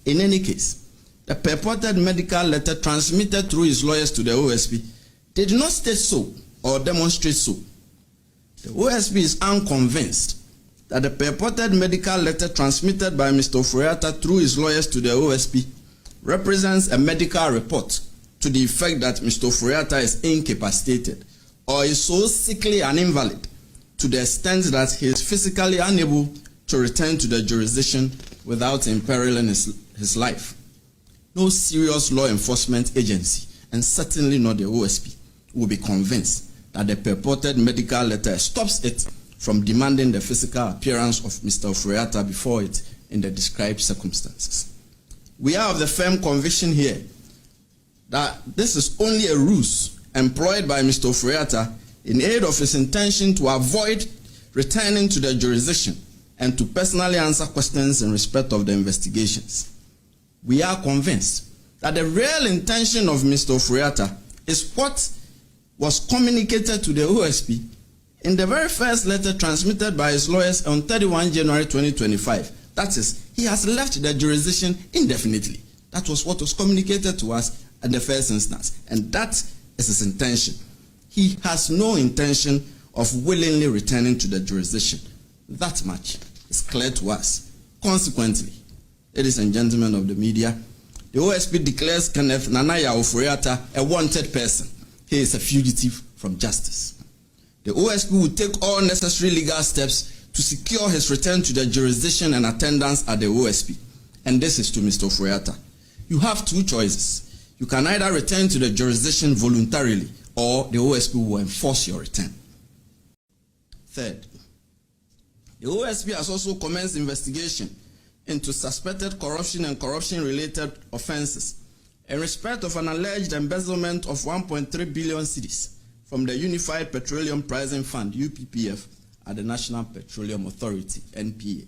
In any case, the purported medical letter transmitted through his lawyers to the OSP did not state so or demonstrate so. The OSP is unconvinced that the purported medical letter transmitted by Mr. Ofori-Atta through his lawyers to the OSP represents a medical report to the effect that Mr. Ofori-Atta is incapacitated or is so sickly and invalid to the extent that he is physically unable to return to the jurisdiction without imperiling his life. No serious law enforcement agency, and certainly not the OSP, will be convinced that the purported medical letter stops it from demanding the physical appearance of Mr. Ofori-Atta before it in the described circumstances. We are of the firm conviction here that this is only a ruse employed by Mr. Ofori-Atta in aid of his intention to avoid returning to the jurisdiction and to personally answer questions in respect of the investigations. We are convinced that the real intention of Mr. Ofori-Atta is what was communicated to the OSP in the very first letter transmitted by his lawyers on 31 January 2025. That is, he has left the jurisdiction indefinitely. That was what was communicated to us at the first instance, and that is his intention. He has no intention of willingly returning to the jurisdiction. That much is clear to us. Consequently, ladies and gentlemen of the media, the OSP declares Kenneth Nanaya Ofori-Atta a wanted person. He is a fugitive from justice. The OSP will take all necessary legal steps to secure his return to the jurisdiction and attendance at the OSP. And this is to Mr. Ofori-Atta. You have two choices. You can either return to the jurisdiction voluntarily, or the OSP will enforce your return. Third, the OSP has also commenced investigation into suspected corruption and corruption-related offenses in respect of an alleged embezzlement of 1.3 billion cedis from the Unified Petroleum Pricing Fund, UPPF, at the National Petroleum Authority, NPA.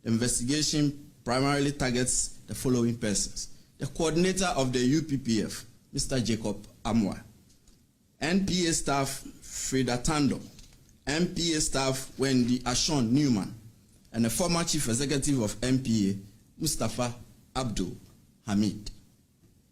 The investigation primarily targets the following persons: the coordinator of the UPPF, Mr. Jacob Amwa, NPA staff Frida Tando, NPA staff Wendy Ashon Newman, and the former chief executive of NPA, Mustafa Abdul Hamid.